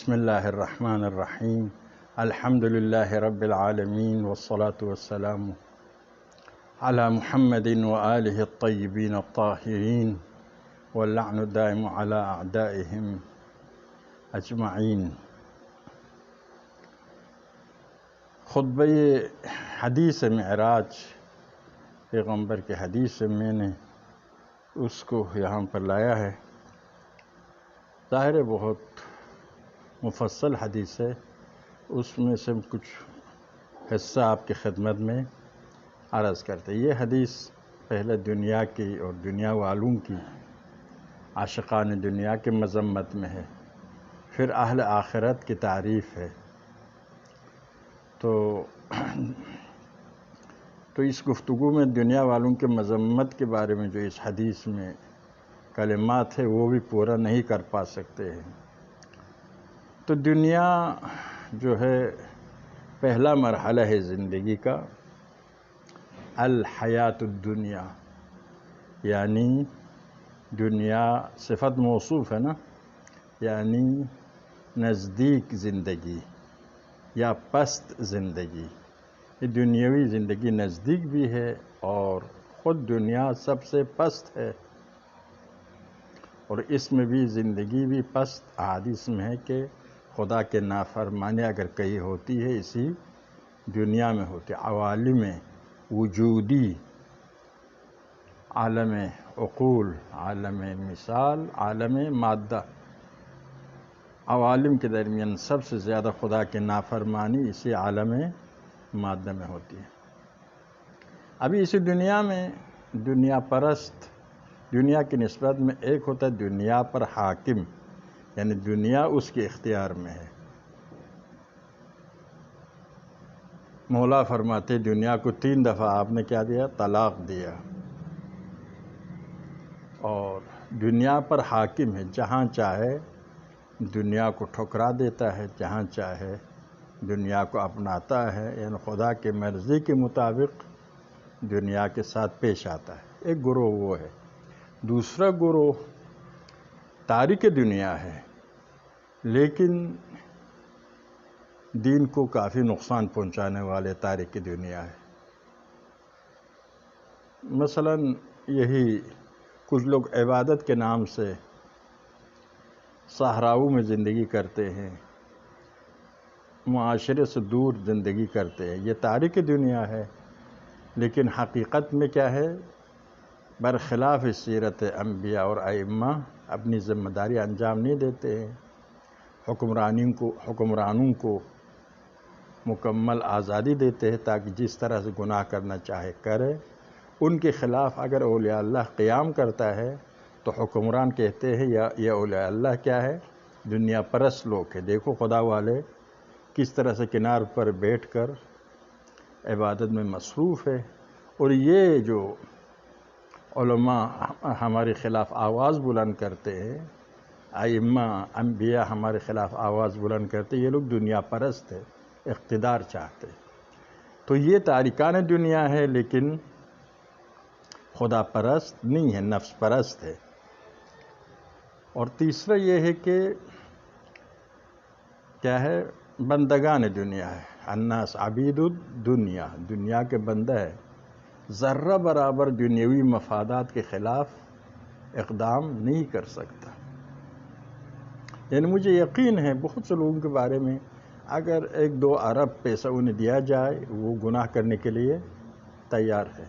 بسم اللہ الرحمن الرحیم الحمد للہ رب العالمین والصلاة والسلام علی محمد وآلہ الطیبین الطاہرین واللعن الدائم علی اعدائہم اجمعین۔ خطبہ حدیث معراج پیغمبر کے حدیث سے میں نے اس کو یہاں پر لایا ہے۔ ظاہر ہے بہت مفصل حدیث ہے، اس میں سے کچھ حصہ آپ کی خدمت میں عرض کرتے۔ یہ حدیث پہلے دنیا کی اور دنیا والوں کی، عاشقان دنیا کے مذمت میں ہے، پھر اہل آخرت کی تعریف ہے۔ تو اس گفتگو میں دنیا والوں کے مذمت کے بارے میں جو اس حدیث میں کلمات ہے وہ بھی پورا نہیں کر پا سکتے ہیں۔ تو دنیا جو ہے پہلا مرحلہ ہے زندگی کا، الحیات الدنیا، یعنی دنیا صفت موصوف ہے نا، یعنی نزدیک زندگی یا پست زندگی۔ یہ دنیاوی زندگی نزدیک بھی ہے اور خود دنیا سب سے پست ہے، اور اس میں بھی زندگی بھی پست احادیث میں ہے کہ خدا کے نافرمانی اگر کہیں ہوتی ہے اسی دنیا میں ہوتی ہے۔ عوالم وجودی، عالم عقول، عالم مثال، عالم مادہ، عوالم کے درمیان سب سے زیادہ خدا کے نافرمانی اسی عالم مادہ میں ہوتی ہے۔ ابھی اسی دنیا میں دنیا پرست، دنیا کی نسبت میں ایک ہوتا ہے دنیا پر حاکم، یعنی دنیا اس کے اختیار میں ہے۔ مولا فرماتے دنیا کو 3 دفعہ آپ نے کیا دیا؟ طلاق دیا۔ اور دنیا پر حاکم ہے، جہاں چاہے دنیا کو ٹھکرا دیتا ہے، جہاں چاہے دنیا کو اپناتا ہے، یعنی خدا کی مرضی کے مطابق دنیا کے ساتھ پیش آتا ہے۔ ایک گروہ وہ ہے۔ دوسرا گروہ تارک دنیا ہے، لیکن دین کو کافی نقصان پہنچانے والے تارک دنیا ہے۔ مثلا یہی کچھ لوگ عبادت کے نام سے صحراؤں میں زندگی کرتے ہیں، معاشرے سے دور زندگی کرتے ہیں، یہ تارک دنیا ہے، لیکن حقیقت میں کیا ہے؟ برخلاف سیرت انبیاء اور ائمہ اپنی ذمہ داری انجام نہیں دیتے ہیں۔ حکمرانوں کو مکمل آزادی دیتے ہیں تاکہ جس طرح سے گناہ کرنا چاہے کرے۔ ان کے خلاف اگر اولیاء اللہ قیام کرتا ہے تو حکمران کہتے ہیں یا اولیاء اللہ کیا ہے؟ دنیا پرست لوگ ہیں۔ دیکھو خدا والے کس طرح سے کنار پر بیٹھ کر عبادت میں مصروف ہے، اور یہ جو علماء ہمارے خلاف آواز بلند کرتے ہیں، ائمہ انبیاء ہمارے خلاف آواز بلند کرتے ہیں، یہ لوگ دنیا پرست ہے، اقتدار چاہتے ہیں۔ تو یہ تارکان دنیا ہے، لیکن خدا پرست نہیں ہے، نفس پرست ہے۔ اور تیسرا یہ ہے کہ کیا ہے؟ بندگان دنیا ہے، الناس عبید الدنیا، دنیا کے بندہ ہے، ذرہ برابر دنیاوی مفادات کے خلاف اقدام نہیں کر سکتا۔ یعنی مجھے یقین ہے بہت سے لوگوں کے بارے میں اگر 1-2 ارب پیسہ انہیں دیا جائے وہ گناہ کرنے کے لیے تیار ہے،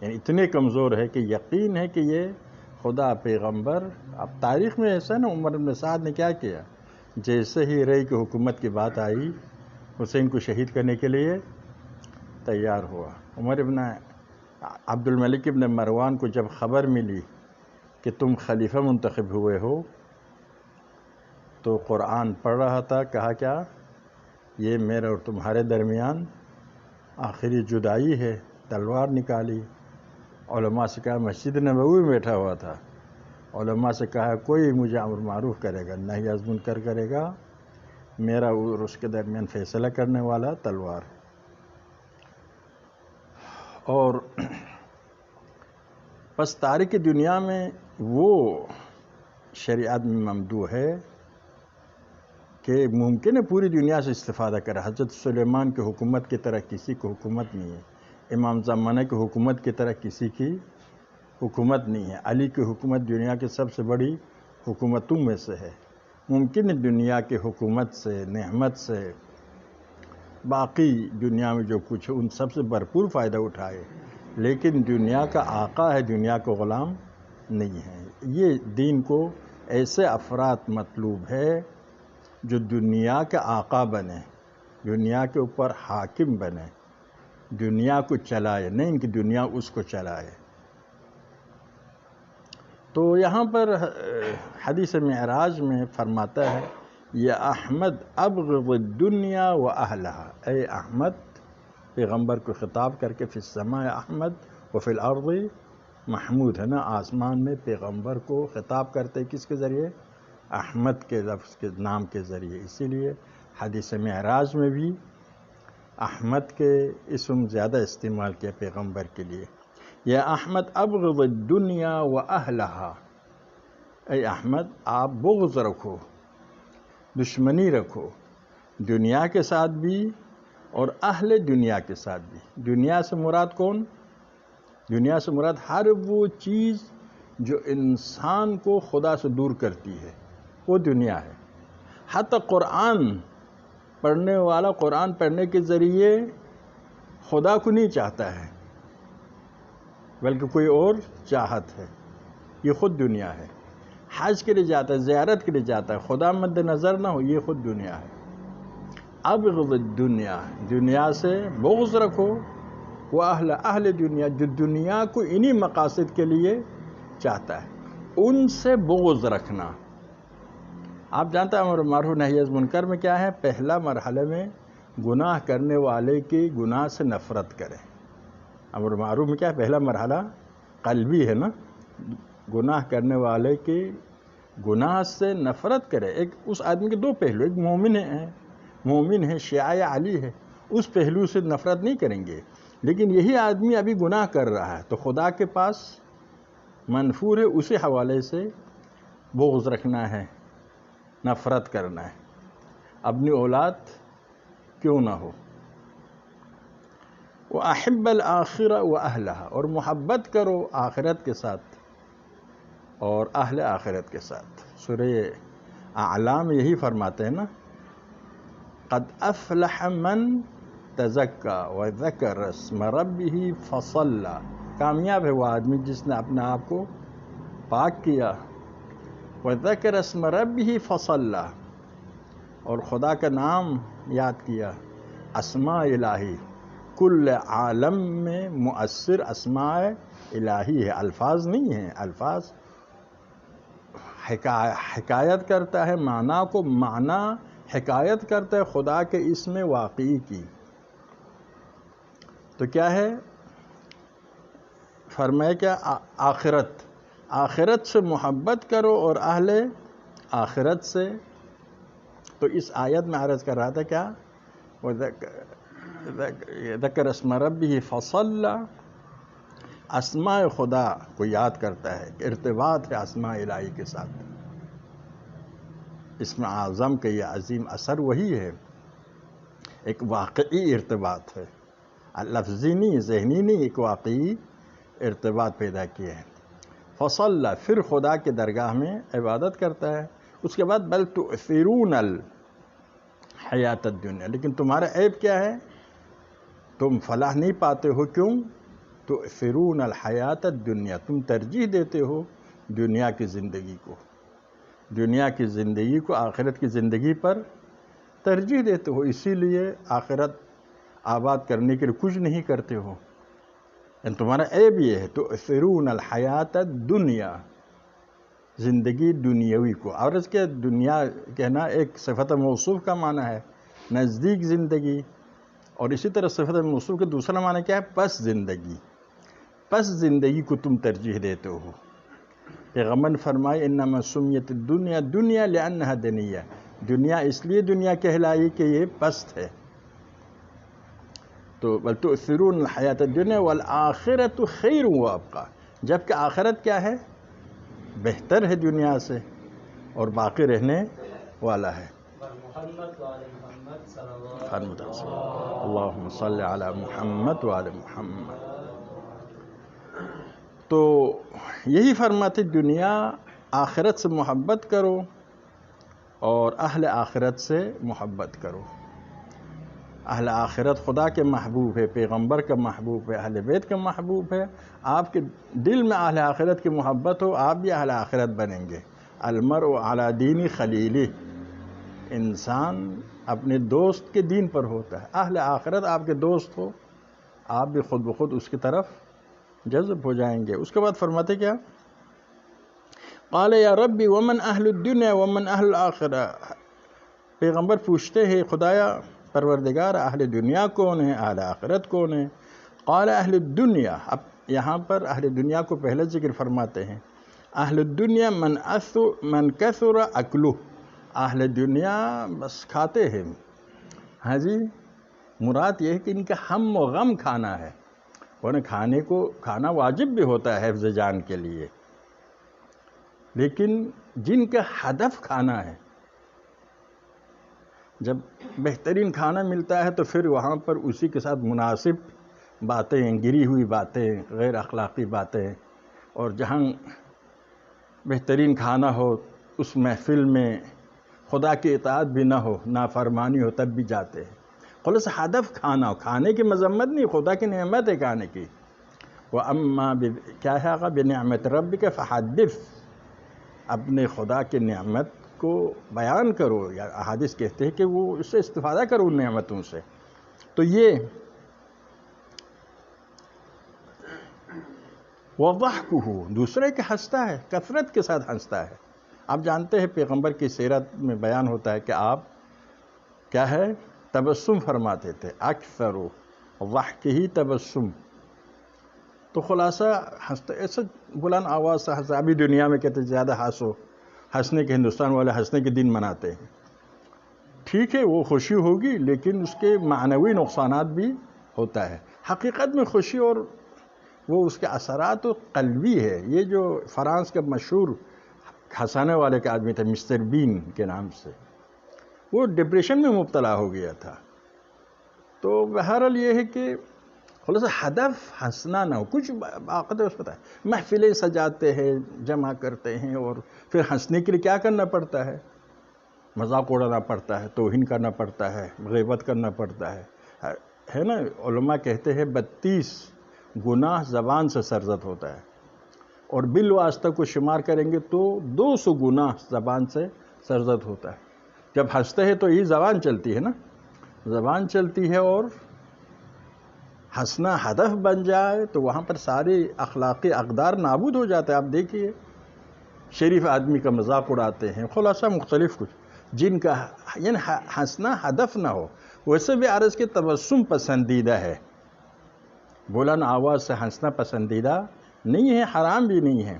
یعنی اتنے کمزور ہے کہ یقین ہے کہ یہ خدا پیغمبر۔ اب تاریخ میں ایسا نا، عمر بن سعد نے کیا کیا؟ جیسے ہی رئی کی حکومت کی بات آئی حسین کو شہید کرنے کے لیے تیار ہوا۔ عمر ابن عبد الملک ابن مروان کو جب خبر ملی کہ تم خلیفہ منتخب ہوئے ہو تو قرآن پڑھ رہا تھا، کہا کیا؟ یہ میرے اور تمہارے درمیان آخری جدائی ہے، تلوار نکالی۔ علماء سے کہا، مسجد نبوی میں بیٹھا ہوا تھا، علماء سے کہا کوئی مجھے امر معروف کرے گا، نہی از منکر کرے گا، میرا اور اس کے درمیان فیصلہ کرنے والا تلوار۔ اور پس تارک دنیا میں وہ شریعت میں ممدوح ہے کہ ممکن ہے پوری دنیا سے استفادہ کرے. حضرت سلیمان کی حکومت کی طرح کسی کو حکومت نہیں ہے. امام زمانہ کی حکومت کی طرح کسی کی حکومت نہیں ہے. علی کی حکومت دنیا کی سب سے بڑی حکومتوں میں سے ہے. ممکن ہے دنیا کی حکومت سے، نعمت سے، باقی دنیا میں جو کچھ ہے ان سب سے بھرپور فائدہ اٹھائے، لیکن دنیا کا آقا ہے، دنیا کا غلام نہیں ہے. یہ دین کو ایسے افراد مطلوب ہے جو دنیا کے آقا بنے، دنیا کے اوپر حاکم بنے، دنیا کو چلائے، نہیں کہ دنیا اس کو چلائے. تو یہاں پر حدیث معراج میں فرماتا ہے یا احمد ابغض الدنیا و اہلہا. اے احمد، پیغمبر کو خطاب کر کے فی السماء احمد و فی الارض محمود ہے نا. آسمان میں پیغمبر کو خطاب کرتے کس کے ذریعے؟ احمد کے لفظ کے نام کے ذریعے. اسی لیے حدیث معراج میں بھی احمد کے اسم زیادہ استعمال کیا پیغمبر کے لیے. یا احمد ابغض الدنیا و اہلہا. اے احمد، آپ بغض رکھو، دشمنی رکھو دنیا کے ساتھ بھی اور اہل دنیا کے ساتھ بھی. دنیا سے مراد کون؟ دنیا سے مراد ہر وہ چیز جو انسان کو خدا سے دور کرتی ہے، وہ دنیا ہے. حتی قرآن پڑھنے والا قرآن پڑھنے کے ذریعے خدا کو نہیں چاہتا ہے بلکہ کوئی اور چاہت ہے. یہ خود دنیا ہے. حج کے لیے جاتا ہے، زیارت کے لیے جاتا ہے، خدا مد نظر نہ ہو، یہ خود دنیا ہے. ابغض الدنیا، دنیا سے بغض رکھو، وہ اہل دنیا، جو دنیا کو انہی مقاصد کے لیے چاہتا ہے، ان سے بغض رکھنا. آپ جانتے ہیں امر معروف نہی از منکر میں کیا ہے؟ پہلا مرحلے میں گناہ کرنے والے کی گناہ سے نفرت کرے. امر معروف میں کیا ہے؟ پہلا مرحلہ قلبی ہے نا. گناہ کرنے والے کی گناہ سے نفرت کرے. ایک اس آدمی کے دو پہلو، ایک مومن ہے شیعہ علی ہے، اس پہلو سے نفرت نہیں کریں گے. لیکن یہی آدمی ابھی گناہ کر رہا ہے تو خدا کے پاس منفور ہے، اسی حوالے سے بغض رکھنا ہے، نفرت کرنا ہے. اپنی اولاد کیوں نہ ہو. وَأَحِبَّ الْآخِرَةَ وَأَهْلَهَا، اور محبت کرو آخرت کے ساتھ اور اہل آخرت کے ساتھ. سورہ اعلیٰ میں یہی فرماتے ہیں نا، قد افلح من تزکا وذکر اسم ربہ فصلی. کامیاب ہے وہ آدمی جس نے اپنے آپ کو پاک کیا، وذکر اسم ربہ فصلی، اور خدا کا نام یاد کیا. اسماء الہی، کل عالم میں مؤثر اسماء الہی ہے، الفاظ نہیں ہیں. الفاظ حکایت کرتا ہے معنی کو، معنی حکایت کرتا ہے خدا کے اسم واقعی کی. تو کیا ہے؟ فرمائے کیا؟ آخرت سے محبت کرو اور اہل آخرت سے. تو اس آیت میں عرض کر رہا تھا کیا؟ ذکر اسم ربہ فصلی، اسماء خدا کو یاد کرتا ہے، ارتباط ہے اسماء الہی کے ساتھ. اسم اعظم کا یہ عظیم اثر وہی ہے، ایک واقعی ارتباط ہے، لفظی نہیں، ذہنی نہیں، ایک واقعی ارتباط پیدا کیا ہے. فصلی، پھر خدا کے درگاہ میں عبادت کرتا ہے. اس کے بعد بل تؤثرون الحیات الدنیا، لیکن تمہارا عیب کیا ہے؟ تم فلاح نہیں پاتے ہو. کیوں؟ تؤثرون الحیات الدنیا، تم ترجیح دیتے ہو دنیا کی زندگی کو، دنیا کی زندگی کو آخرت کی زندگی پر ترجیح دیتے ہو. اسی لیے آخرت آباد کرنے کے لیے کچھ نہیں کرتے ہو. تمہارا عیب یہ ہے، تؤثرون الحیات الدنیا، زندگی دنیاوی کو. اور اس کے دنیا کہنا ایک صفت موصوف کا معنی ہے، نزدیک زندگی. اور اسی طرح صفت موصوف کا دوسرا معنی کیا ہے؟ پس زندگی. پس زندگی کو تم ترجیح دیتے ہو. پیغمبر نے فرمایا انما سمیت الدنیا دنیا لانها دنیا، دنیا اس لیے دنیا کہلائی کہ یہ پست ہے. تو بل تؤثرون الحیات الدنیا والآخرۃ خیر وابقی، جبکہ آخرت کیا ہے؟ بہتر ہے دنیا سے اور باقی رہنے والا ہے. اللہم صلی علی محمد وعلی محمد. تو یہی فرماتے دنیا آخرت سے محبت کرو اور اہل آخرت سے محبت کرو. اہل آخرت خدا کے محبوب ہے، پیغمبر کا محبوب ہے، اہل بیت کا محبوب ہے. آپ کے دل میں اہل آخرت کی محبت ہو، آپ بھی اہل آخرت بنیں گے. المرء علی دین خلیلہ، انسان اپنے دوست کے دین پر ہوتا ہے. اہل آخرت آپ کے دوست ہو، آپ بھی خود بخود اس کی طرف جذب ہو جائیں گے. اس کے بعد فرماتے کیا؟ قال یا ربی ومن اہل الدنیا ومن اہل الآخرہ. پیغمبر پوچھتے ہیں خدایا پروردگار اہل دنیا کون ہے، اہل آخرت کون ہے؟ قال اہل الدنیا. اب یہاں پر اہل دنیا کو پہلے ذکر فرماتے ہیں. اہل الدنیا من کثر اکلہ. اہل دنیا بس کھاتے ہیں. ہاں جی، مراد یہ ہے کہ ان کا ہم و غم کھانا ہے. ورنہ کھانا واجب بھی ہوتا ہے حفظ جان کے لیے، لیکن جن کا ہدف کھانا ہے، جب بہترین کھانا ملتا ہے تو پھر وہاں پر اسی کے ساتھ مناسب باتیں، گری ہوئی باتیں، غیر اخلاقی باتیں، اور جہاں بہترین کھانا ہو اس محفل میں خدا کی اطاعت بھی نہ ہو، نافرمانی ہو، تب بھی جاتے ہیں. خلاص ہدف کھانا ہو، کھانے کی مذمت نہیں، خدا کی نعمت ہے کھانے کی. وَأَمَّا کیا ہے آقا بِنِعْمَتِ رَبِّكَ فَحَدِّثْ. اپنے خدا کی نعمت کو بیان کرو، یا احادیث کہتے ہیں کہ وہ اس سے استفادہ کرو ان نعمتوں سے. تو یہ وَضَحْكُهُ، دوسرے کے ہنستا ہے، کثرت کے ساتھ ہنستا ہے. آپ جانتے ہیں پیغمبر کی سیرت میں بیان ہوتا ہے کہ آپ کیا ہے تبسم فرماتے تھے. اکثر ضحکہ تبسم. تو خلاصہ ہنستے، ایسا بلند آواز سے ہنستا. ابھی دنیا میں کہتے زیادہ ہنسو، ہنسنے کے ہندوستان والے ہنسنے کے دن مناتے ہیں. ٹھیک ہے وہ خوشی ہوگی، لیکن اس کے معنوی نقصانات بھی ہوتا ہے. حقیقت میں خوشی اور وہ اس کے اثرات و قلبی ہے. یہ جو فرانس کا مشہور ہنسانے والے کا آدمی تھا مسٹر بین کے نام سے، وہ ڈپریشن میں مبتلا ہو گیا تھا. تو بہرحال یہ ہے کہ خلاص ہدف ہنسنا نہ ہو. کچھ باقاعدہ اس پتہ ہے محفلیں سجاتے ہیں، جمع کرتے ہیں، اور پھر ہنسنے کے لیے کیا کرنا پڑتا ہے؟ مذاق اڑانا پڑتا ہے، توہین کرنا پڑتا ہے، غیبت کرنا پڑتا ہے نا. علماء کہتے ہیں 32 گناہ زبان سے سرزد ہوتا ہے، اور بالواسطہ کو شمار کریں گے تو 200 گناہ زبان سے سرزد ہوتا ہے. جب ہنستے ہیں تو یہ زبان چلتی ہے نا، زبان چلتی ہے، اور ہنسنا ہدف بن جائے تو وہاں پر سارے اخلاقی اقدار نابود ہو جاتے ہیں. آپ دیکھیے شریف آدمی کا مذاق اڑاتے ہیں، خلاصہ مختلف کچھ جن کا یعنی ہنسنا ہدف نہ ہو. ویسے بھی عرض کے تبسم پسندیدہ ہے، بلند آواز سے ہنسنا پسندیدہ نہیں ہے، حرام بھی نہیں ہے،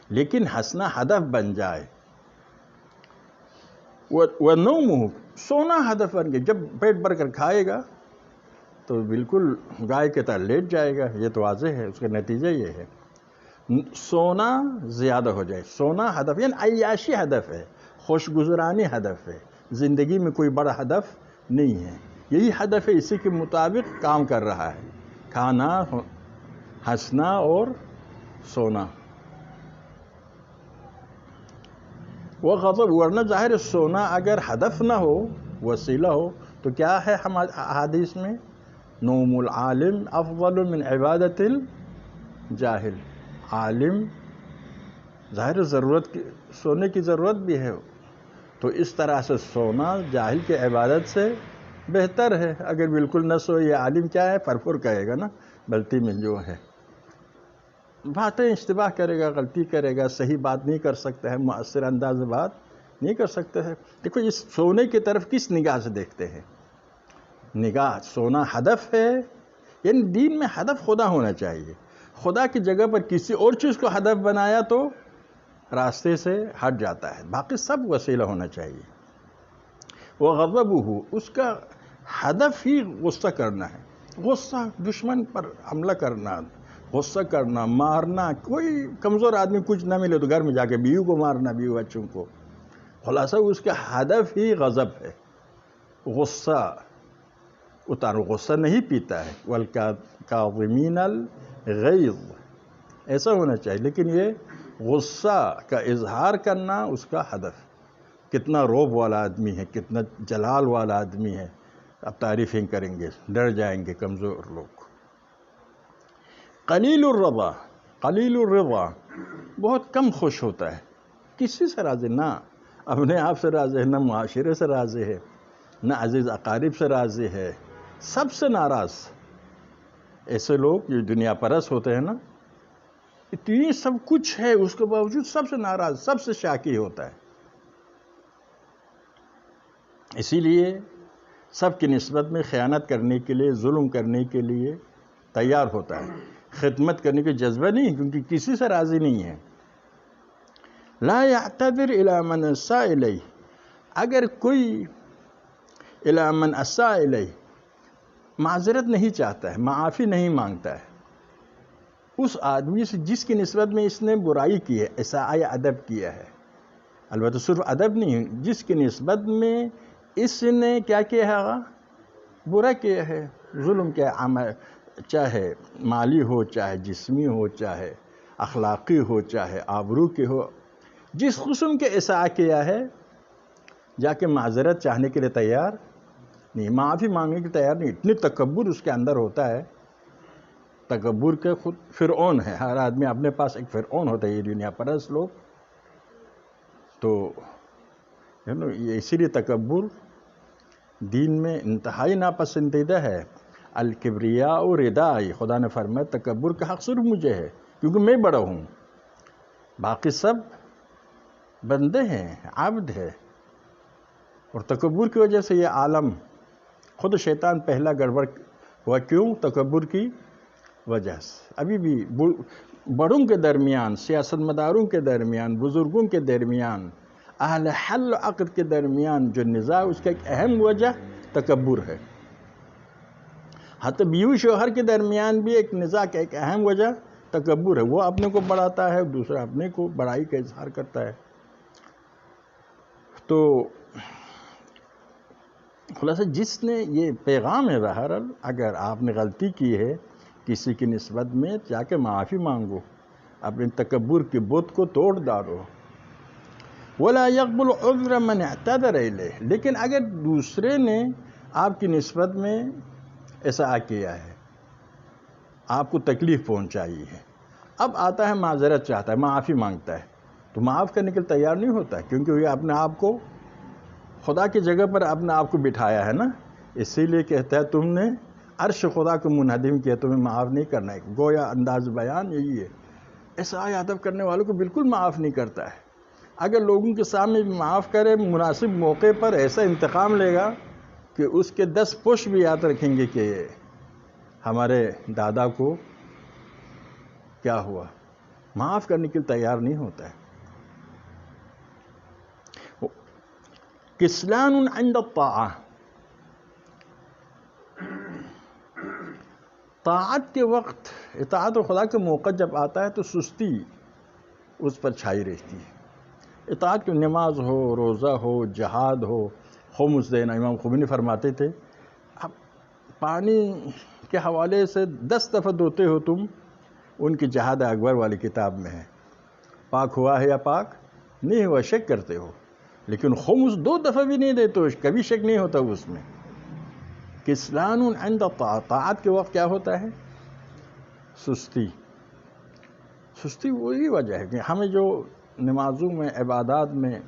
لیکن ہنسنا ہدف بن جائے. وَنَوْمُهُ، سونا ہدف بن گیا. جب پیٹ بھر کر کھائے گا تو بالکل گائے کے طرح لیٹ جائے گا. یہ تو واضح ہے، اس کا نتیجہ یہ ہے سونا زیادہ ہو جائے. سونا ہدف یعنی عیاشی ہدف ہے، خوش گزرانی ہدف ہے. زندگی میں کوئی بڑا ہدف نہیں ہے. یہی ہدف ہے، اسی کے مطابق کام کر رہا ہے، کھانا، ہنسنا اور سونا. وہ غضب، ورنہ ظاہر سونا اگر ہدف نہ ہو، وسیلہ ہو، تو کیا ہے حدیث میں نوم العالم افضل من عبادت الجاہل. عالم ظاہر ضرورت کی سونے کی ضرورت بھی ہے، تو اس طرح سے سونا جاہل کی عبادت سے بہتر ہے. اگر بالکل نہ سو یہ عالم کیا ہے فرفر کہے گا نا، غلطی میں جو ہے باتیں اشتباہ کرے گا، غلطی کرے گا، صحیح بات نہیں کر سکتا ہے، مؤثر انداز بات نہیں کر سکتا ہے. دیکھو اس سونے کی طرف کس نگاہ سے دیکھتے ہیں؟ نگاہ سونا ہدف ہے، یعنی دین میں ہدف خدا ہونا چاہیے. خدا کی جگہ پر کسی اور چیز کو ہدف بنایا تو راستے سے ہٹ جاتا ہے. باقی سب وسیلہ ہونا چاہیے. وَغَضَبُهُ، اس کا ہدف ہی غصہ کرنا ہے. غصہ دشمن پر حملہ کرنا، غصہ کرنا، مارنا. کوئی کمزور آدمی کچھ نہ ملے تو گھر میں جا کے بیوی کو مارنا، بیوی بچوں کو. خلاصہ اس کا ہدف ہی غضب ہے، غصہ اتارو، غصہ نہیں پیتا ہے، والکاظمین الغیظ ایسا ہونا چاہیے، لیکن یہ غصہ کا اظہار کرنا اس کا ہدف۔ کتنا روب والا آدمی ہے، کتنا جلال والا آدمی ہے، اب تعریفیں کریں گے، ڈر جائیں گے کمزور لوگ۔ قلیل الرضا، قلیل الرضا بہت کم خوش ہوتا ہے، کسی سے راضی، نہ اپنے آپ سے راضی ہے، نہ معاشرے سے راضی ہے، نہ عزیز اقارب سے راضی ہے، سب سے ناراض۔ ایسے لوگ جو دنیا پرست ہوتے ہیں نا، اتنی سب کچھ ہے اس کے باوجود سب سے ناراض، سب سے شاکی ہوتا ہے، اسی لیے سب کی نسبت میں خیانت کرنے کے لیے، ظلم کرنے کے لیے تیار ہوتا ہے، خدمت کرنے کے جذبہ نہیں، کیونکہ کسی سے راضی نہیں ہے۔ لا يعتذر الى من اساء الیہ، اگر کوئی الى من اساء الیہ معذرت نہیں چاہتا ہے، معافی نہیں مانگتا ہے اس آدمی سے جس کی نسبت میں اس نے برائی کی ہے، اساء ادب کیا ہے، البتہ صرف ادب نہیں، جس کی نسبت میں اس نے کیا کیا ہے، برا کیا ہے، ظلم کیا ہے، چاہے مالی ہو، چاہے جسمی ہو، چاہے اخلاقی ہو، چاہے آبرو کے ہو، جس قسم کے اساء کیا ہے، جا کے معذرت چاہنے کے لیے تیار نہیں، معافی مانگنے کے تیار نہیں۔ اتنی تکبر اس کے اندر ہوتا ہے، تکبر کے خود فرعون ہے، ہر آدمی اپنے پاس ایک فرعون ہوتا ہے، یہ دنیا پرست لوگ تو اسی لیے تکبر دین میں انتہائی ناپسندیدہ ہے۔ الکبریاء ردائی، خدا نے فرمایا تکبر کا حق صرف مجھے ہے کیونکہ میں بڑا ہوں، باقی سب بندے ہیں، عبد ہے، اور تکبر کی وجہ سے یہ عالم، خود شیطان پہلا گڑبڑ ہوا، کیوں؟ تکبر کی وجہ سے۔ ابھی بھی بڑوں کے درمیان، سیاست مداروں کے درمیان، بزرگوں کے درمیان، اہل حل و عقد کے درمیان جو نزاع، اس کا ایک اہم وجہ تکبر ہے۔ حتی بیوی شوہر کے درمیان بھی ایک نزاع کا ایک اہم وجہ تکبر ہے، وہ اپنے کو بڑھاتا ہے، دوسرا اپنے کو بڑائی کا اظہار کرتا ہے۔ تو خلاصہ جس نے یہ پیغام ہے، بہرحال اگر آپ نے غلطی کی ہے کسی کی نسبت میں، جا کے معافی مانگو، اپنے تکبر کے بت کو توڑ ڈالو۔ وَلَا يَقْبُلُ عُذْرَ مَنْ اعْتَذَرَ إِلَيْهِ، لیکن اگر دوسرے نے آپ کی نسبت میں ایسا کیا ہے، آپ کو تکلیف پہنچائی ہے، اب آتا ہے معذرت چاہتا ہے، معافی مانگتا ہے، تو معاف کرنے کے لیے تیار نہیں ہوتا ہے، کیونکہ یہ اپنے آپ کو خدا کی جگہ پر اپنے آپ کو بٹھایا ہے نا، اسی لیے کہتا ہے تم نے عرش خدا کو منہدم کیا، تمہیں معاف نہیں کرنا ہے۔ گویا انداز بیان یہی ہے، ایسا ادب کرنے والوں کو بالکل معاف نہیں کرتا ہے۔ اگر لوگوں کے سامنے بھی معاف کرے، مناسب موقع پر ایسا انتقام لے گا کہ اس کے 10 پشت بھی یاد رکھیں گے کہ ہمارے دادا کو کیا ہوا، معاف کرنے کے لیے تیار نہیں ہوتا ہے۔ کسلان عند الطاعہ، طاعت کے وقت، اطاعت خدا کے موقع جب آتا ہے تو سستی اس پر چھائی رہتی ہے۔ اطاعت کی نماز ہو، روزہ ہو، جہاد ہو، خمس دینا، امام خمینی فرماتے تھے اب پانی کے حوالے سے 10 دفعہ دھوتے ہو تم، ان کی جہاد اکبر والی کتاب میں ہے، پاک ہوا ہے یا پاک نہیں ہوا شک کرتے ہو، لیکن خمس 2 دفعہ بھی نہیں دیتے ہو، کبھی شک نہیں ہوتا اس میں۔ کسلان عند الطاعہ، طاعت کے وقت کیا ہوتا ہے؟ سستی۔ سستی وہی وجہ ہے کہ ہمیں جو نمازوں میں، عبادات میں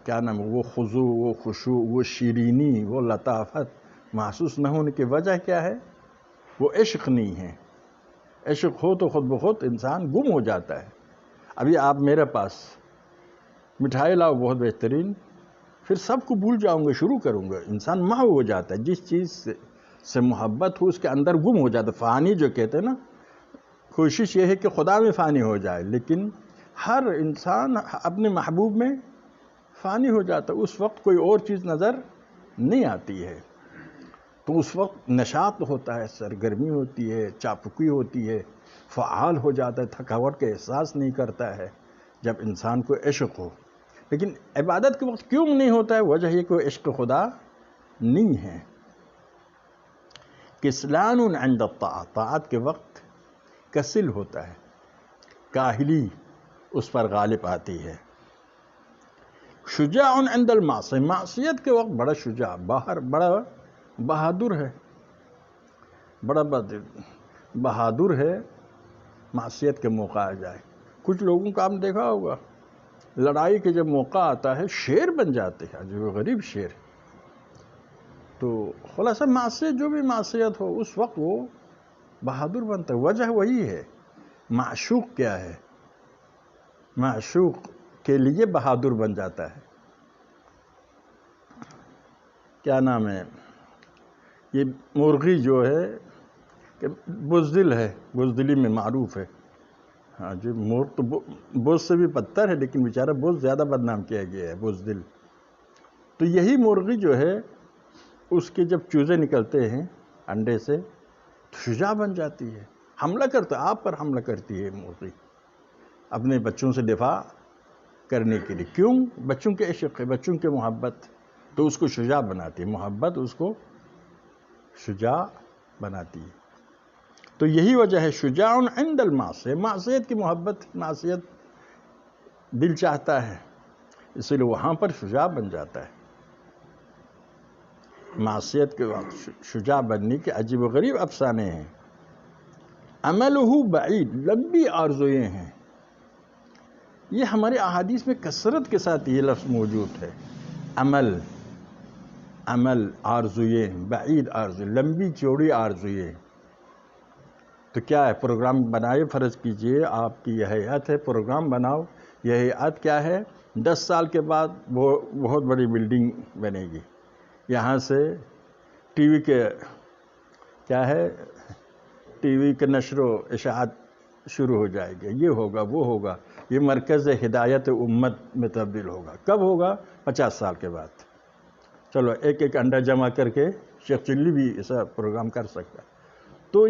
کیا نام، وہ خضوع، وہ خشوع، وہ شیرینی، وہ لطافت محسوس نہ ہونے کی وجہ کیا ہے؟ وہ عشق نہیں ہے۔ عشق ہو تو خود بخود انسان گم ہو جاتا ہے۔ ابھی آپ میرے پاس مٹھائی لاؤ بہت بہترین، پھر سب کو بھول جاؤں گا، شروع کروں گا، انسان محو ہو جاتا ہے، جس چیز سے محبت ہو اس کے اندر گم ہو جاتا ہے۔ فانی جو کہتے ہیں نا، کوشش یہ ہے کہ خدا میں فانی ہو جائے، لیکن ہر انسان اپنے محبوب میں فانی ہو جاتا ہے، اس وقت کوئی اور چیز نظر نہیں آتی ہے، تو اس وقت نشاط ہوتا ہے، سرگرمی ہوتی ہے، چاپکی ہوتی ہے، فعال ہو جاتا ہے، تھکاوٹ کا احساس نہیں کرتا ہے۔ جب انسان کو عشق ہو، لیکن عبادت کے وقت کیوں نہیں ہوتا ہے؟ وجہ یہ کہ عشق خدا نہیں ہے. کسلان عند الطاعت، طاعت کے وقت کسل ہوتا ہے، کاہلی اس پر غالب آتی ہے. شجاع عند المعصیہ، معصیت کے وقت بڑا شجاع، بڑا بہادر ہے، بڑا بہادر ہے معصیت کے موقع آ جائے. کچھ لوگوں کا آپ نے دیکھا ہوگا، لڑائی کے جب موقع آتا ہے شیر بن جاتے ہیں، جو غریب شیر. تو خلاصہ معصیت، جو بھی معصیت ہو اس وقت وہ بہادر بنتا ہے. وجہ وہی ہے. معشوق کیا ہے؟ معشوق کے لیے بہادر بن جاتا ہے. کیا نام ہے یہ مرغی جو ہے کہ بزدل ہے، بزدلی میں معروف ہے. ہاں جی، مرغ تو بز سے بھی بدتر ہے، لیکن بیچارہ بہت زیادہ بدنام کیا گیا ہے، بزدل. تو یہی مرغی جو ہے اس کے جب چوزے نکلتے ہیں انڈے سے تو شجاع بن جاتی ہے، حملہ کرتا، آپ پر حملہ کرتی ہے مرغی اپنے بچوں سے دفاع کرنے کے لیے. کیوں؟ بچوں کے عشق ہے، بچوں کے محبت، تو اس کو شجاع بناتی ہے، محبت اس کو شجاع بناتی ہے. تو یہی وجہ ہے شجاع عند المعصیہ، معصیت کی محبت، معصیت دل چاہتا ہے، اس لیے وہاں پر شجاع بن جاتا ہے. معصیت کے وقت شجاع بننے کے عجیب و غریب افسانے ہیں. عملہ بعید، لمبی آرزوئیں ہیں. یہ ہمارے احادیث میں کثرت کے ساتھ یہ لفظ موجود ہے. عمل، آرزوئیں، بعید آرزو، لمبی چوڑی آرزوئیں. تو کیا ہے؟ پروگرام بنائے، فرض کیجئے آپ کی یہ ہیئت ہے، پروگرام بناؤ. یہ ہیئت کیا ہے؟ 10 سال کے بعد وہ بہت بڑی بلڈنگ بنے گی، یہاں سے ٹی وی کے کیا ہے، ٹی وی کے نشر و اشاعت شروع ہو جائے گی، یہ ہوگا وہ ہوگا، یہ مرکز ہدایت امت میں تبدیل ہوگا. کب ہوگا؟ 50 سال کے بعد. چلو ایک انڈا جمع کر کے شیخ چلی بھی ایسا پروگرام کر سکتا ہے. تو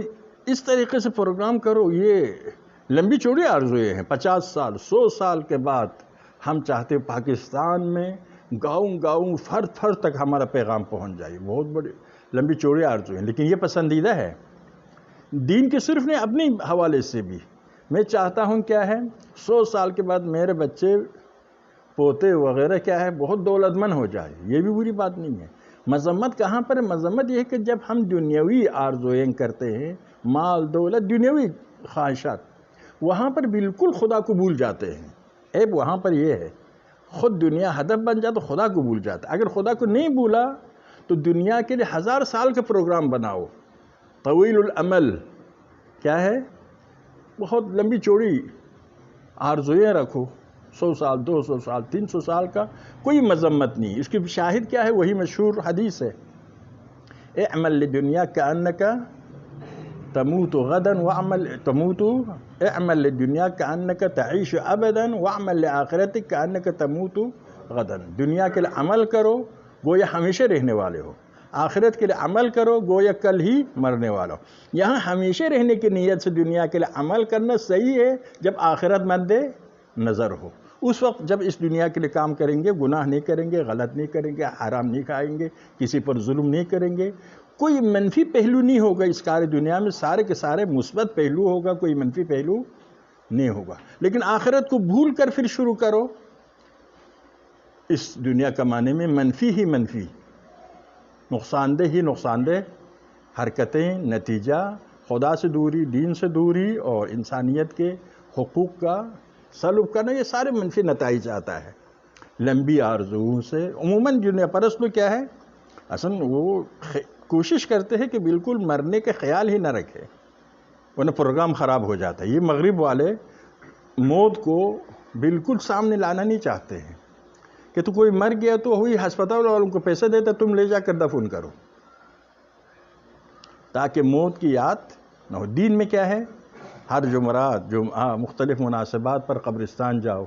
اس طریقے سے پروگرام کرو. یہ لمبی چوڑی آرزوئیں ہیں. 50 سال 100 سال کے بعد ہم چاہتے ہیں پاکستان میں گاؤں فرد تک ہمارا پیغام پہنچ جائے. بہت بڑی لمبی چوڑی آرزوئیں، لیکن یہ پسندیدہ ہے دین کے صرف نہیں، اپنے حوالے سے بھی. میں چاہتا ہوں کیا ہے، 100 سال کے بعد میرے بچے پوتے وغیرہ کیا ہے بہت دولت مند ہو جائے. یہ بھی بری بات نہیں ہے. مذمت کہاں پر ہے؟ مذمت یہ ہے کہ جب ہم دنیاوی آرزوئیں کرتے ہیں، مال دولت، دنیاوی خواہشات، وہاں پر بالکل خدا کو بھول جاتے ہیں. عیب وہاں پر یہ ہے، خود دنیا ہدف بن جائے تو خدا کو بھول جاتا ہے. اگر خدا کو نہیں بھولا تو دنیا کے لیے 1000 سال کا پروگرام بناؤ. طویل العمل کیا ہے؟ بہت لمبی چوڑی آرزوئیں رکھو. 100 سال 200 سال 300 سال کا کوئی مذمت نہیں. اس کی شاہد کیا ہے؟ وہی مشہور حدیث ہے، اعمل لدنیا کأنک تموت غدا اعمل لدنیا کأنک تعیش ابدا واعمل لآخرتک کأنک تموت غدا. دنیا کے لیے عمل کرو گویا ہمیشہ رہنے والے ہو، آخرت کے لیے عمل کرو گویا کل ہی مرنے والا ہو. یہاں ہمیشہ رہنے کی نیت سے دنیا کے لیے عمل کرنا صحیح ہے جب آخرت مد نظر ہو. اس وقت جب اس دنیا کے لیے کام کریں گے، گناہ نہیں کریں گے، غلط نہیں کریں گے، حرام نہیں کھائیں گے، کسی پر ظلم نہیں کریں گے، کوئی منفی پہلو نہیں ہوگا اس سارے دنیا میں. سارے کے سارے مثبت پہلو ہوگا، کوئی منفی پہلو نہیں ہوگا. لیکن آخرت کو بھول کر پھر شروع کرو اس دنیا کمانے میں، منفی ہی منفی، نقصان دہ ہی نقصان دہ حرکتیں، نتیجہ خدا سے دوری، دین سے دوری اور انسانیت کے حقوق کا سلب کرنا، یہ سارے منفی نتائج آتا ہے لمبی آرزوؤں سے. عموماً دنیا پرست لوگ کیا ہے، اصل وہ کوشش کرتے ہیں کہ بالکل مرنے کے خیال ہی نہ رکھے، ورنہ پروگرام خراب ہو جاتا ہے. یہ مغرب والے موت کو بالکل سامنے لانا نہیں چاہتے ہیں کہ تو کوئی مر گیا تو ہوئی ہسپتال والوں کو پیسے دیتا تم لے جا کر دفن کرو، تاکہ موت کی یاد نہ ہو. دین میں کیا ہے، ہر جمعرات مختلف مناسبات پر قبرستان جاؤ،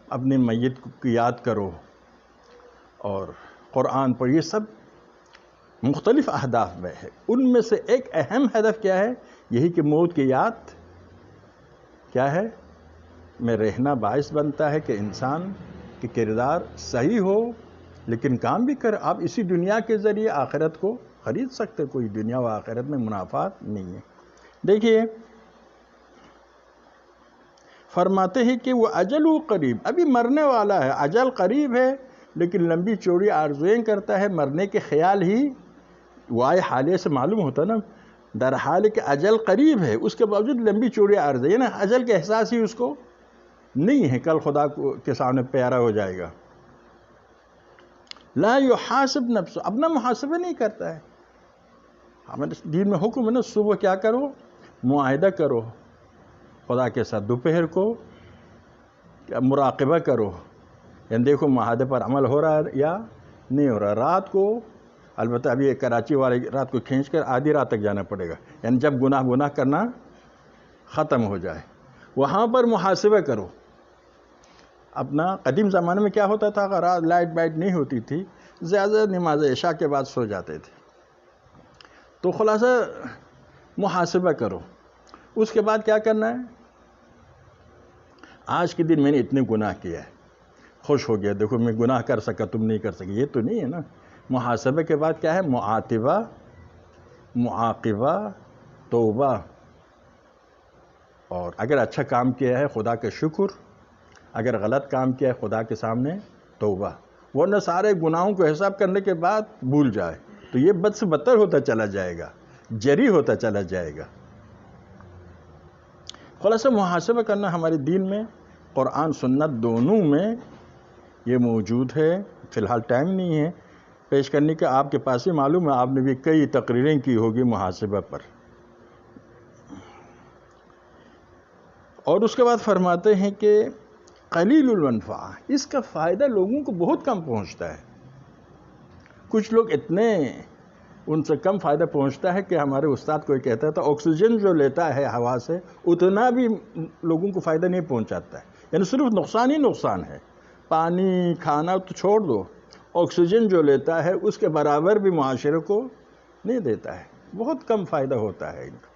اپنے میت کی یاد کرو اور قرآن پر. یہ سب مختلف اہداف میں ہے. ان میں سے ایک اہم ہدف کیا ہے، یہی کہ موت کی یاد کیا ہے میں رہنا باعث بنتا ہے کہ انسان کہ کردار صحیح ہو لیکن کام بھی کر. آپ اسی دنیا کے ذریعے آخرت کو خرید سکتے. کوئی دنیا و آخرت میں منافعات نہیں ہے. دیکھیے فرماتے ہیں کہ وہ اجل و قریب، ابھی مرنے والا ہے، اجل قریب ہے لیکن لمبی چوڑی آرزویں کرتا ہے. مرنے کے خیال ہی وائے حالیہ سے معلوم ہوتا نا، در حال کہ اجل قریب ہے اس کے باوجود لمبی چوڑی آرزویں، نا اجل کے احساس ہی اس کو نہیں ہے، کل خدا کے سامنے پیارا ہو جائے گا. لا یحاسب نفسہ، اپنا محاسبہ نہیں کرتا ہے. ہمارے دین میں حکم ہے نا، صبح کیا کرو؟ معاہدہ کرو خدا کے ساتھ، دوپہر کو مراقبہ کرو، یعنی دیکھو معاہدے پر عمل ہو رہا ہے یا نہیں ہو رہا. رات کو البتہ ابھی کراچی والے رات کو کھینچ کر آدھی رات تک جانا پڑے گا، یعنی جب گناہ کرنا ختم ہو جائے وہاں پر محاسبہ کرو اپنا. قدیم زمانے میں کیا ہوتا تھا، اگر رات لائٹ وائٹ نہیں ہوتی تھی، زیادہ نماز عشاء کے بعد سو جاتے تھے. تو خلاصہ محاسبہ کرو. اس کے بعد کیا کرنا ہے؟ آج کے دن میں نے اتنے گناہ کیا ہے، خوش ہو گیا، دیکھو میں گناہ کر سکا تم نہیں کر سکے، یہ تو نہیں ہے نا. محاسبہ کے بعد کیا ہے؟ معاتبہ، معاقبہ، توبہ. اور اگر اچھا کام کیا ہے خدا کا شکر، اگر غلط کام کیا ہے خدا کے سامنے توبہ. ورنہ سارے گناہوں کو حساب کرنے کے بعد بھول جائے تو یہ بد سے بدتر ہوتا چلا جائے گا، جری ہوتا چلا جائے گا. خلاصہ محاسبہ کرنا ہمارے دین میں، قرآن سنت دونوں میں یہ موجود ہے. فی الحال ٹائم نہیں ہے پیش کرنے کا، آپ کے پاس ہی معلوم ہے، آپ نے بھی کئی تقریریں کی ہوگی محاسبہ پر. اور اس کے بعد فرماتے ہیں کہ قلیل المنفعہ، اس کا فائدہ لوگوں کو بہت کم پہنچتا ہے. کچھ لوگ اتنے ان سے کم فائدہ پہنچتا ہے کہ ہمارے استاد کوئی کہتا تھا آکسیجن جو لیتا ہے ہوا سے اتنا بھی لوگوں کو فائدہ نہیں پہنچاتا ہے، یعنی صرف نقصان ہی نقصان ہے. پانی کھانا تو چھوڑ دو، آکسیجن جو لیتا ہے اس کے برابر بھی معاشرے کو نہیں دیتا ہے. بہت کم فائدہ ہوتا ہے ان کا.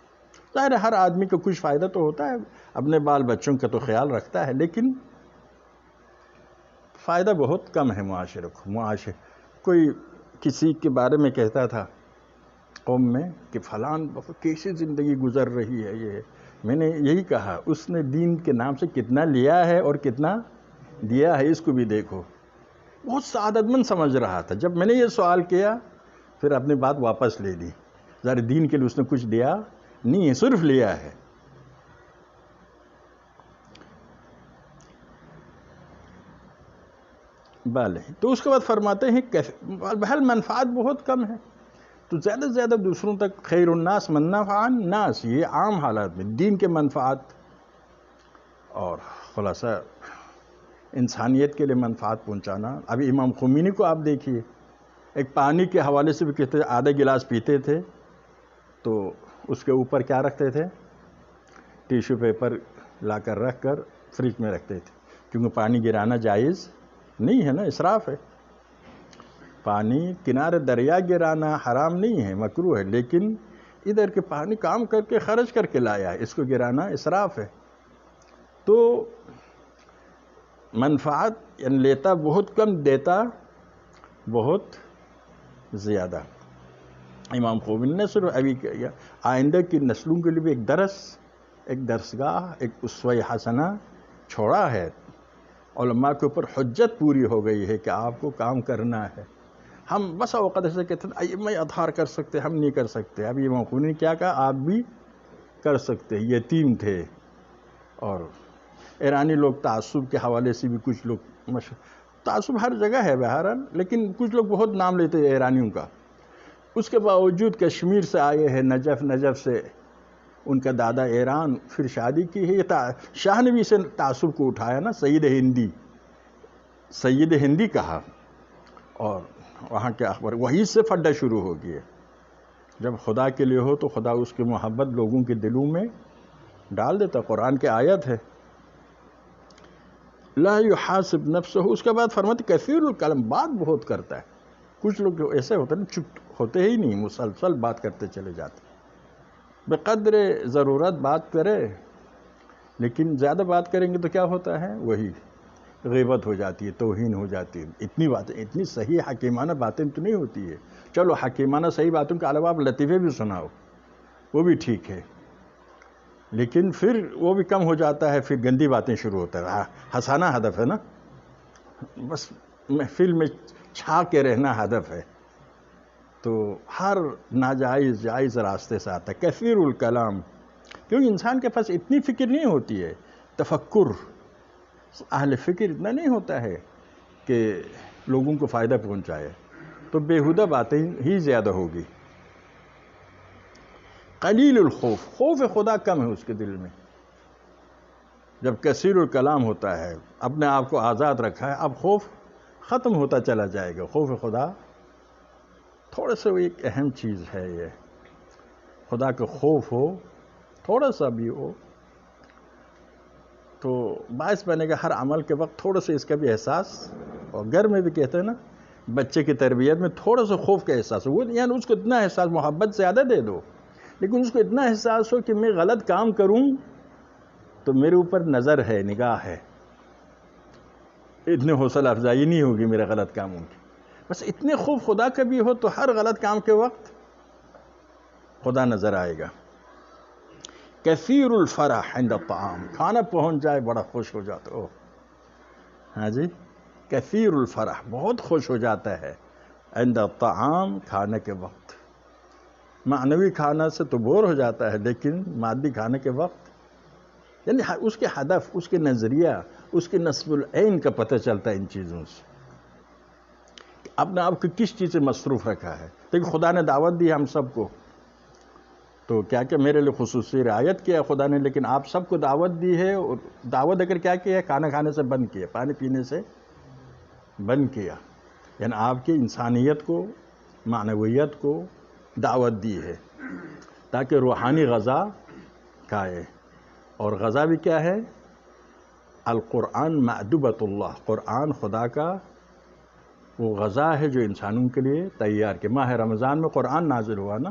ظاہر ہے ہر آدمی کو کچھ فائدہ تو ہوتا ہے، اپنے بال بچوں کا تو خیال رکھتا ہے، لیکن فائدہ بہت کم ہے معاشرے کو. کوئی کسی کے بارے میں کہتا تھا قوم میں کہ فلان کیسی زندگی گزر رہی ہے. یہ میں نے یہی کہا اس نے دین کے نام سے کتنا لیا ہے اور کتنا دیا ہے، اس کو بھی دیکھو. بہت سعادت مند سمجھ رہا تھا. جب میں نے یہ سوال کیا پھر اپنی بات واپس لے لی. ذرا دین کے لیے اس نے کچھ دیا نہیں ہے، صرف لیا ہے. بالے تو اس کے بعد فرماتے ہیں بہل منفعات بہت کم ہے، تو زیادہ سے زیادہ دوسروں تک خیر الناس من نفع الناس، یہ عام حالات میں دین کے منفعات اور خلاصہ انسانیت کے لیے منفعات پہنچانا. ابھی امام خمینی کو آپ دیکھیے، ایک پانی کے حوالے سے بھی کہتے تھے، آدھا گلاس پیتے تھے تو اس کے اوپر کیا رکھتے تھے؟ ٹیشو پیپر لا کر رکھ کر فریج میں رکھتے تھے، کیونکہ پانی گرانا جائز نہیں ہے نا، اسراف ہے. پانی کنارے دریا گرانا حرام نہیں ہے، مکروہ ہے، لیکن ادھر کے پانی کام کر کے خرچ کر کے لایا ہے، اس کو گرانا اسراف ہے. تو منفعت یعنی لیتا بہت کم، دیتا بہت زیادہ. امام خمینی نے صرف ابھی کیا، آئندہ کی نسلوں کے لیے بھی ایک درس، ایک درسگاہ، ایک اسوہ حسنہ چھوڑا ہے. علماء کے اوپر حجت پوری ہو گئی ہے کہ آپ کو کام کرنا ہے. ہم بس اوقات ایسے کہتے ہیں میں اظہار کر سکتے، ہم نہیں کر سکتے. ابھی امام خمینی نے کیا کہا؟ آپ بھی کر سکتے. یتیم تھے. اور ایرانی لوگ تعصب کے حوالے سے بھی کچھ لوگ تعصب ہر جگہ ہے بہرحال، لیکن کچھ لوگ بہت نام لیتے ہیں ایرانیوں کا. اس کے باوجود کشمیر سے آئے ہیں، نجف سے ان کا دادا ایران، پھر شادی کی ہے. شاہ نے بھی اسے تعصب کو اٹھایا نا، سید ہندی کہا. اور وہاں کے اخبار وہی سے پھڈا شروع ہو گیا. جب خدا کے لیے ہو تو خدا اس کی محبت لوگوں کے دلوں میں ڈال دیتا. قرآن کی آیت ہے لا یحاسب نفسہ. اس کے بعد فرماتے کثیر الکلام، بات بہت کرتا ہے. کچھ لوگ جو ایسے ہوتے ہیں چپ ہوتے ہی نہیں، مسلسل بات کرتے چلے جاتے. بقدر ضرورت بات کرے، لیکن زیادہ بات کریں گے تو کیا ہوتا ہے؟ وہی غیبت ہو جاتی ہے، توہین ہو جاتی ہے، اتنی باتیں، اتنی صحیح حکیمانہ باتیں تو نہیں ہوتی ہے۔ چلو حکیمانہ صحیح باتوں کے علاوہ آپ لطیفے بھی سناؤ، وہ بھی ٹھیک ہے، لیکن پھر وہ بھی کم ہو جاتا ہے، پھر گندی باتیں شروع ہوتا ہے۔ ہنسانا ہدف ہے نا، بس محفل میں چھا کے رہنا ہدف ہے، تو ہر ناجائز جائز راستے سے آتا ہے۔ کثیر الکلام، کیونکہ انسان کے پاس اتنی فکر نہیں ہوتی ہے، تفکر، اہل فکر اتنا نہیں ہوتا ہے کہ لوگوں کو فائدہ پہنچائے، تو بیہودہ باتیں ہی زیادہ ہوگی۔ قلیل الخوف، خوف خدا کم ہے اس کے دل میں۔ جب کثیر الکلام ہوتا ہے، اپنے آپ کو آزاد رکھا ہے، اب خوف ختم ہوتا چلا جائے گا۔ خوف خدا تھوڑا سا ایک اہم چیز ہے، یہ خدا کا خوف ہو، تھوڑا سا بھی ہو، تو باعث بنے گا ہر عمل کے وقت تھوڑا سا اس کا بھی احساس، اور گھر میں بھی کہتے ہیں نا، بچے کی تربیت میں تھوڑا سا خوف کا احساس ہو، یعنی اس کو اتنا احساس، محبت زیادہ دے دو، لیکن اس کو اتنا احساس ہو کہ میں غلط کام کروں تو میرے اوپر نظر ہے، نگاہ ہے، اتنے حوصلہ افزائی نہیں ہوگی میرے غلط کاموں کی، بس اتنے خوف خدا کا بھی ہو تو ہر غلط کام کے وقت خدا نظر آئے گا۔ کثیر الفرح عند الطعام، کھانا پہنچ جائے بڑا خوش ہو جاتا ہو، ہاں جی، کثیر الفرح، بہت خوش ہو جاتا ہے، عند الطعام، کھانے کے وقت۔ معنوی کھانا سے تو بور ہو جاتا ہے، لیکن مادی کھانے کے وقت، یعنی اس کے ہدف، اس کے نظریہ، اس کے نصب العین کا پتہ چلتا ہے ان چیزوں سے، اپنے آپ کو کس چیز سے مصروف رکھا ہے۔ لیکن خدا نے دعوت دی ہم سب کو، تو کیا کہ میرے لیے خصوصی رعایت کیا خدا نے، لیکن آپ سب کو دعوت دی ہے، اور دعوت اگر کیا کیا ہے، کھانا کھانے سے بند کیا، پانی پینے سے بند کیا، یعنی آپ کی انسانیت کو، معنویت کو دعوت دی ہے، تاکہ روحانی غذا کھائے۔ اور غذا بھی کیا ہے؟ القرآن مأدبۃ اللہ، قرآن خدا کا وہ غذا ہے جو انسانوں کے لیے تیار کہ ماہ رمضان میں قرآن نازل ہوا نا،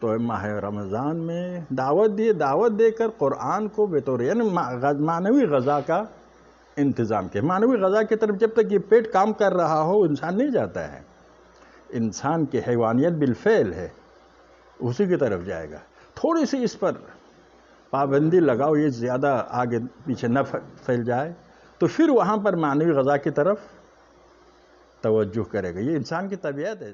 تو ماہ رمضان میں دعوت دی، دعوت دے کر قرآن کو بطور، یعنی معنوی غذا کا انتظام کیا۔ معنوی غذا کی طرف جب تک یہ پیٹ کام کر رہا ہو انسان نہیں جاتا ہے، انسان کی حیوانیت بالفعل ہے، اسی کی طرف جائے گا۔ تھوڑی سی اس پر پابندی لگاؤ، یہ زیادہ آگے پیچھے نہ پھیل جائے، تو پھر وہاں پر معنوی غذا کی طرف توجہ کرے گا۔ یہ انسان کی طبیعت ہے۔